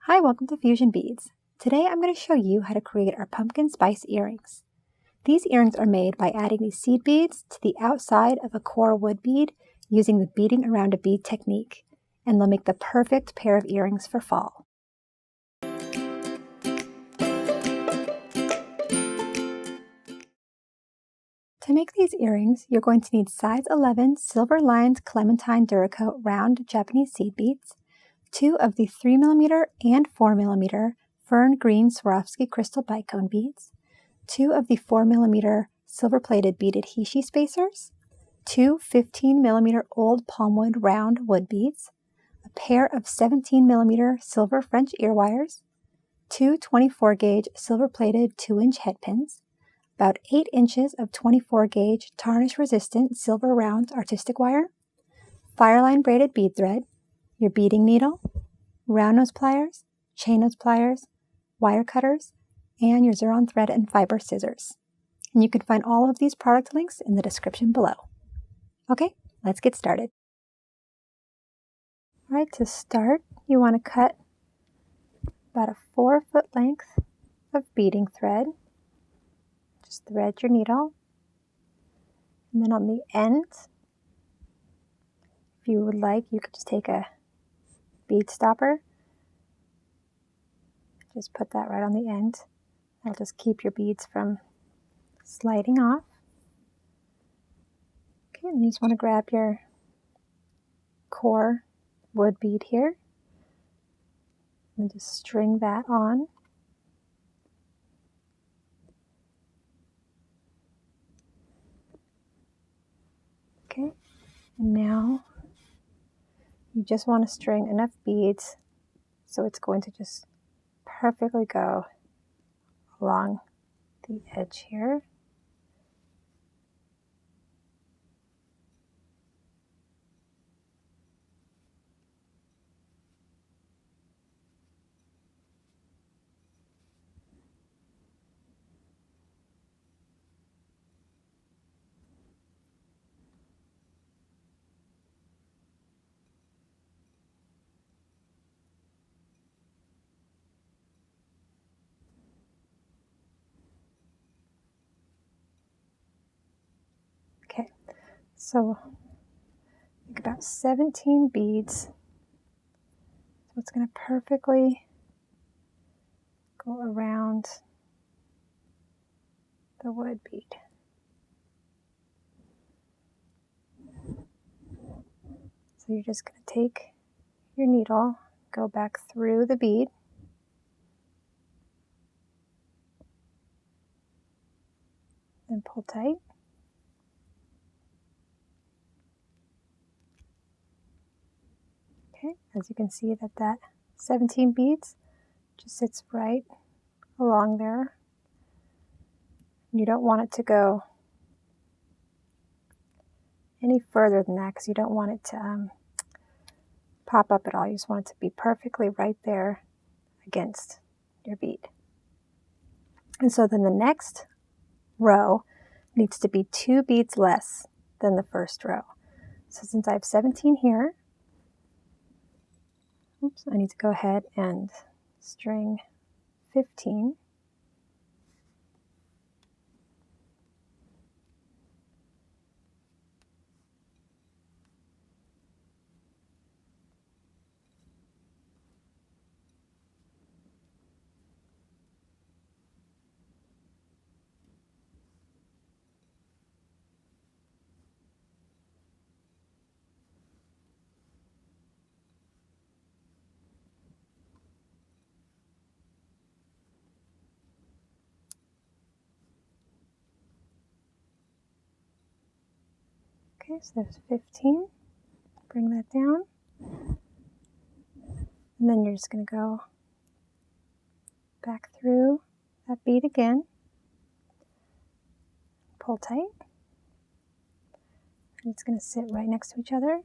Hi, welcome to Fusion Beads. Today I'm going to show you how to create our pumpkin spice earrings. These earrings are made by adding these seed beads to the outside of a core wood bead using the beading around a bead technique, and they'll make the perfect pair of earrings for fall. To make these earrings, you're going to need size 11 silver-lined Clementine Duracoat round Japanese seed beads, 2 of the 3mm and 4mm Fern green Swarovski crystal Bicone beads, 2 of the 4mm silver-plated beaded Heishi spacers, 2 15mm old Palmwood round wood beads, a pair of 17mm silver French ear wires, 2 24-gauge silver-plated 2-inch head pins, about 8 inches of 24-gauge tarnish-resistant silver round artistic wire, FireLine Braided Bead Thread, your beading needle, round nose pliers, chain nose pliers, wire cutters, and your Xeron thread and fiber scissors. And you can find all of these product links in the description below. Okay, let's get started. All right, to start, you want to cut about a 4-foot length of beading thread. Just thread your needle, and then on the end, if you would like, you could just take a bead stopper, just put that right on the end. That'll just keep your beads from sliding off. Okay, and you just want to grab your core wood bead here, and just string that on. Okay, and now you just want to string enough beads so it's going to just perfectly go along the edge here. Okay, so I think about 17 beads. So it's going to perfectly go around the wood bead. So you're just going to take your needle, go back through the bead, and pull tight. Okay, as you can see that 17 beads just sits right along there. You don't want it to go any further than that because you don't want it to pop up at all. You just want it to be perfectly right there against your bead. And so then the next row needs to be 2 beads less than the first row. So since I have 17 here, I need to go ahead and string 15. Okay, so there's 15. Bring that down. And then you're just going to go back through that bead again. Pull tight. And it's going to sit right next to each other.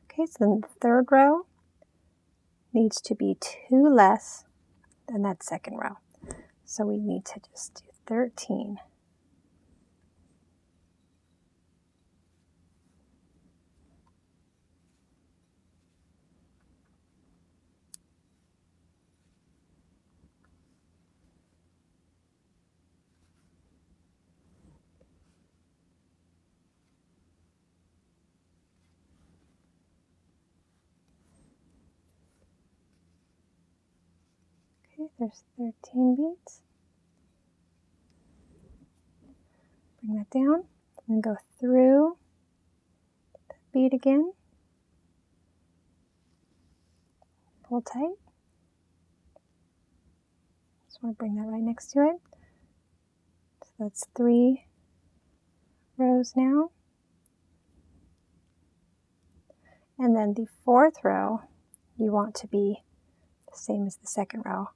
Okay, so then the third row needs to be 2 less than that second row. So we need to just do 13. Okay, there's 13 beads. Bring that down and go through the bead again. Pull tight. Just want to bring that right next to it. So that's 3 rows now. And then the 4th row, you want to be the same as the 2nd row.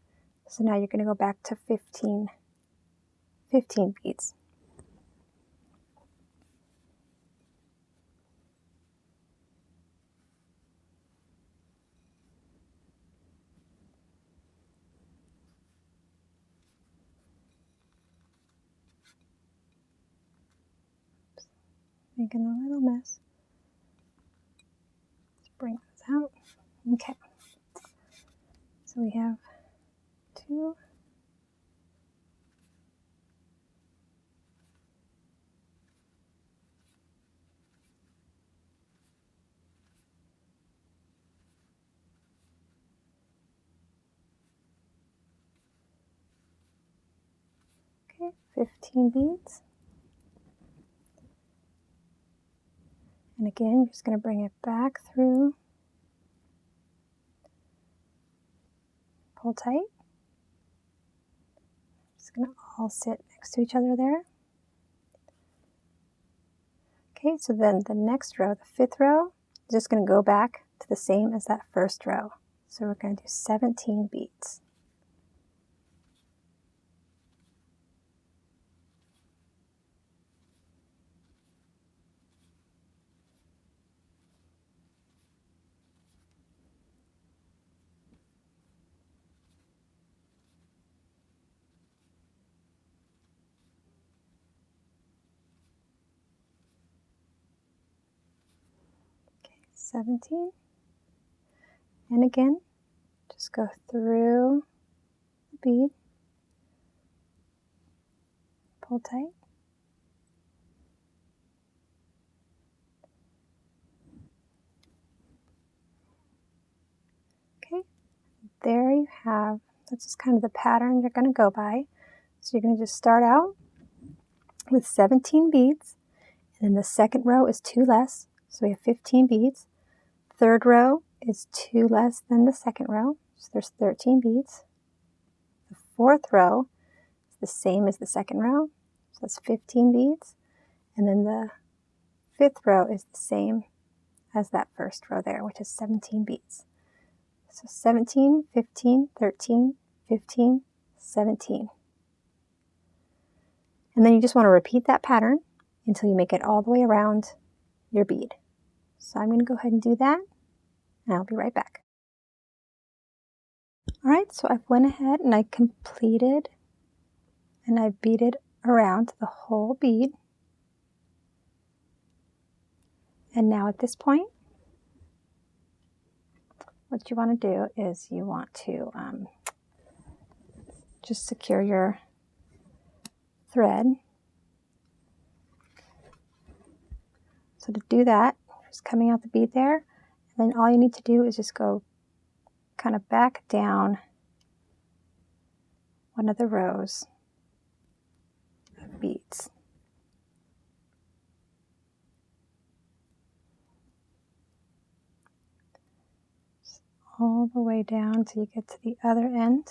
So now you're going to go back to 15 beads. Making a little mess. Let's bring those out. Okay. So we have 2. Okay, 15 beads. And again, you're just going to bring it back through. Pull tight. It's going to all sit next to each other there. Okay, so then the next row, the 5th row, is just going to go back to the same as that 1st row. So we're going to do 17 beads. Okay, 17. And again, just go through the bead, pull tight. Okay, there you have, that's just kind of the pattern you're going to go by. So you're going to just start out with 17 beads, and then the 2nd row is 2 less, so we have 15 beads. 3rd row is 2 less than the 2nd row, so there's 13 beads. The 4th row is the same as the 2nd row, so that's 15 beads. And then the 5th row is the same as that 1st row there, which is 17 beads. So 17, 15, 13, 15, 17. And then you just want to repeat that pattern until you make it all the way around your bead. So I'm going to go ahead and do that, and I'll be right back. All right, so I went ahead and I completed and I beaded around the whole bead. And now at this point, what you want to do is you want to just secure your thread. So to do that, just coming out the bead there, and then all you need to do is just go kind of back down one of the rows of beads. Just all the way down till you get to the other end.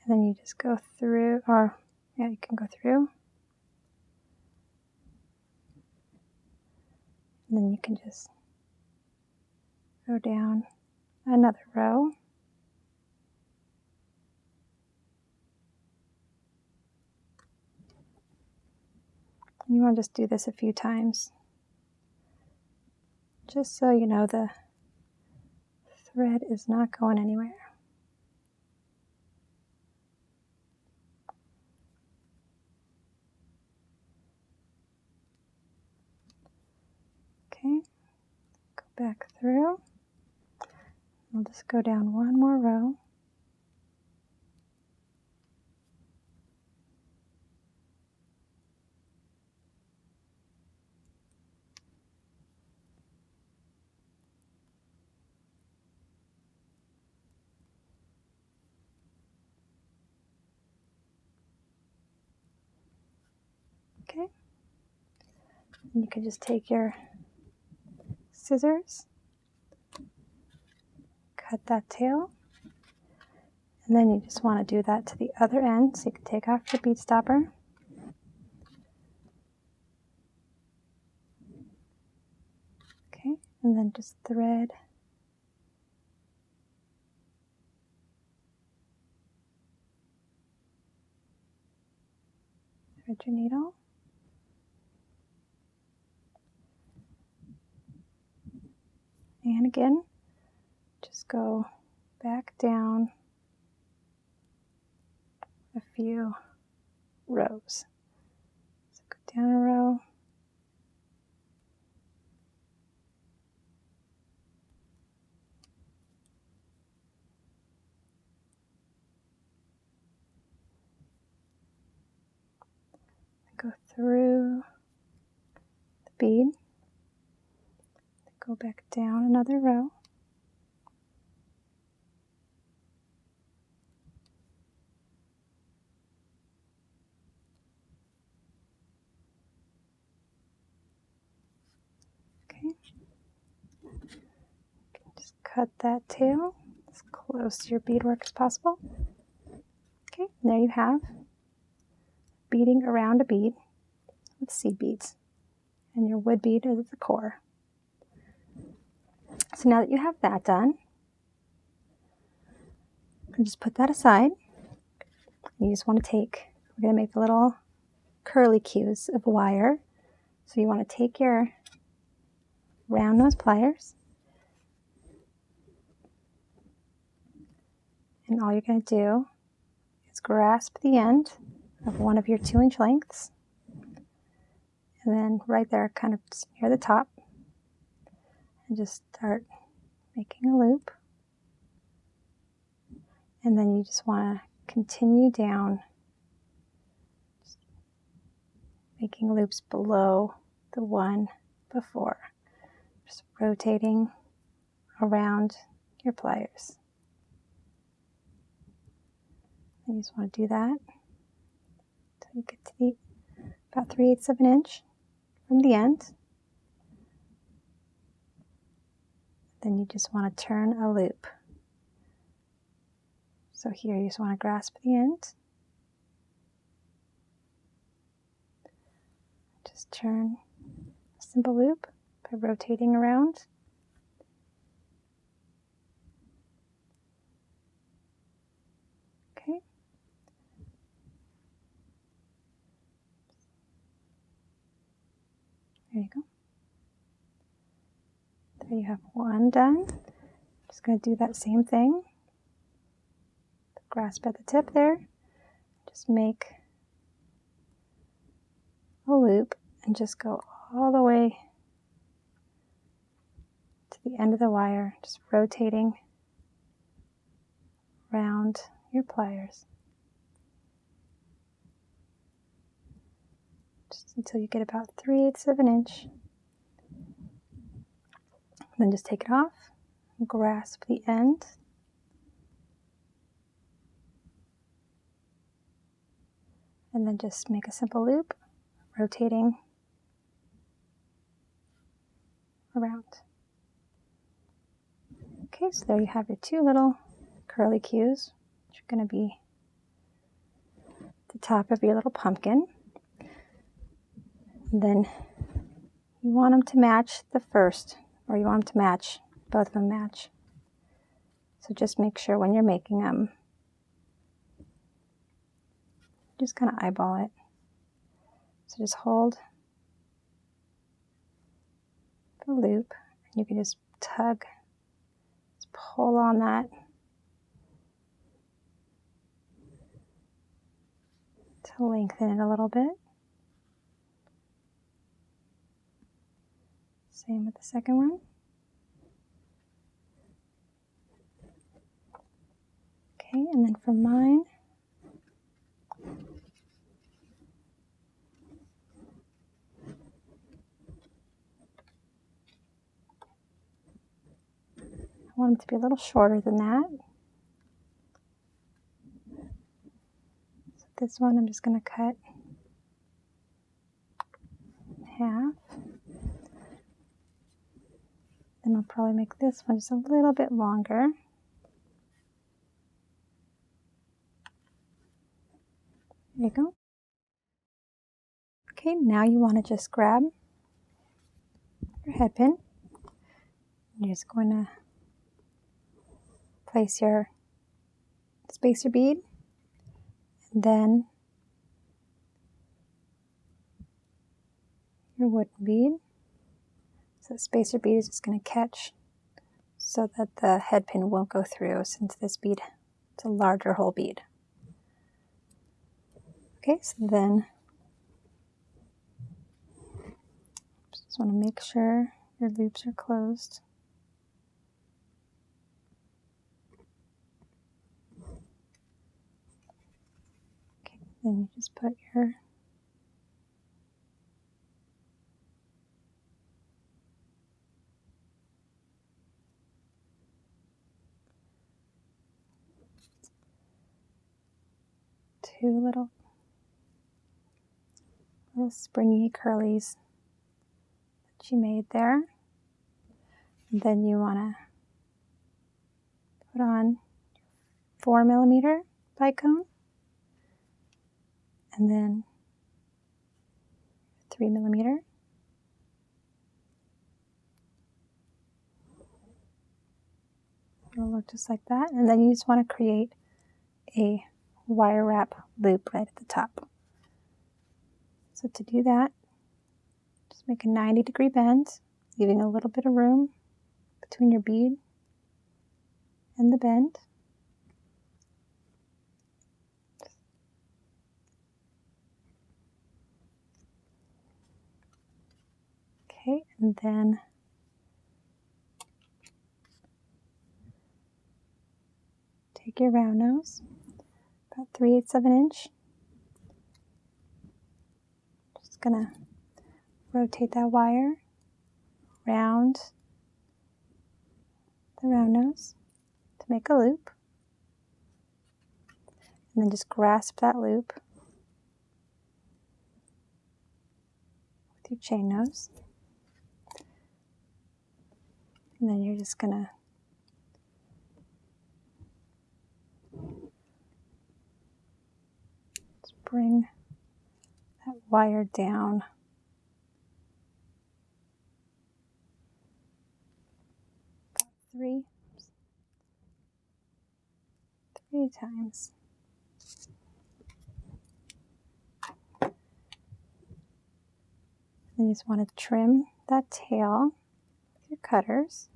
And then you just go through, or yeah, you can go through. And then you can just go down another row. You want to just do this a few times, just so you know the thread is not going anywhere. Okay, go back through. We'll just go down one more row. Okay. And you can just take your scissors, cut that tail, and then you just want to do that to the other end. So you can take off your bead stopper. Okay, and then just thread your needle. And again, just go back down a few rows. So go down a row, go through the bead, go back down another row, okay, just cut that tail as close to your beadwork as possible. Okay, and there you have beading around a bead with seed beads, and your wood bead is at the core. So now that you have that done, you just put that aside. You just want to take, we're going to make little curly cues of wire. So you want to take your round nose pliers, and all you're going to do is grasp the end of one of your 2-inch lengths, and then right there, kind of near the top, and just start making a loop. And then you just want to continue down, just making loops below the one before, just rotating around your pliers. And you just want to do that until you get to the about 3/8 of an inch from the end. Then you just want to turn a loop. So here you just want to grasp the end, just turn a simple loop by rotating around. Okay. There you go. There you have one done. Just going to do that same thing. Grasp at the tip there. Just make a loop and just go all the way to the end of the wire, just rotating around your pliers. Just until you get about 3/8 of an inch. And then just take it off and grasp the end. And then just make a simple loop, rotating around. Okay, so there you have your 2 little curly cues, which are going to be the top of your little pumpkin. And then you want them to match the first, or you want them to match, both of them match. So just make sure when you're making them, just kind of eyeball it. So just hold the loop, and you can just tug, just pull on that to lengthen it a little bit. Same with the second one. Okay, and then for mine, I want them to be a little shorter than that. So this one I'm just going to cut half. Then I'll probably make this one just a little bit longer. There you go. Okay, now you want to just grab your head pin. You're just going to place your spacer bead, and then your wooden bead. So the spacer bead is just going to catch so that the head pin won't go through, since this bead is a larger hole bead. Okay, so then just want to make sure your loops are closed. Okay, then you just put your two little springy curlies that you made there. And then you want to put on 4mm Bicone, and then 3mm. It'll look just like that. And then you just want to create a wire wrap loop right at the top. So to do that, just make a 90-degree bend, leaving a little bit of room between your bead and the bend. Okay, and then take your round nose, about 3/8 of an inch. Just gonna rotate that wire around the round nose to make a loop, and then just grasp that loop with your chain nose, and then you're just gonna bring that wire down about three times. Then you just want to trim that tail with your cutters.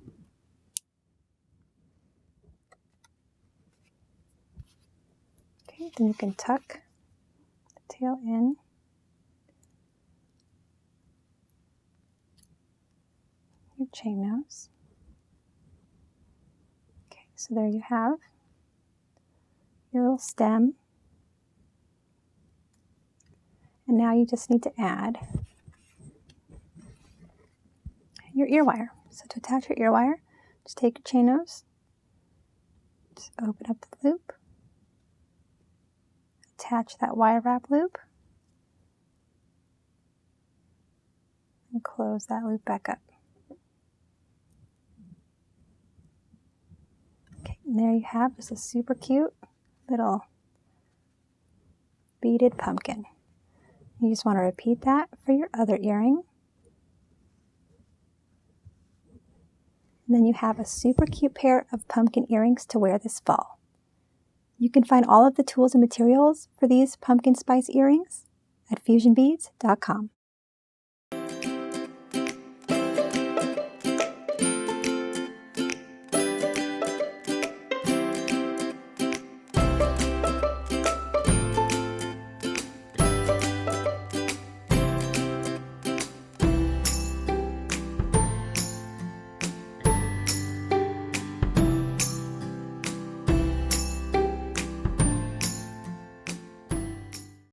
Okay, then you can tuck the tail in. Your chain nose. Okay, so there you have your little stem. And now you just need to add your ear wire. So to attach your ear wire, just take your chain nose, just open up the loop, attach that wire wrap loop, and close that loop back up. Okay, and there you have just a super cute little beaded pumpkin. You just want to repeat that for your other earring. And then you have a super cute pair of pumpkin earrings to wear this fall. You can find all of the tools and materials for these pumpkin spice earrings at fusionbeads.com.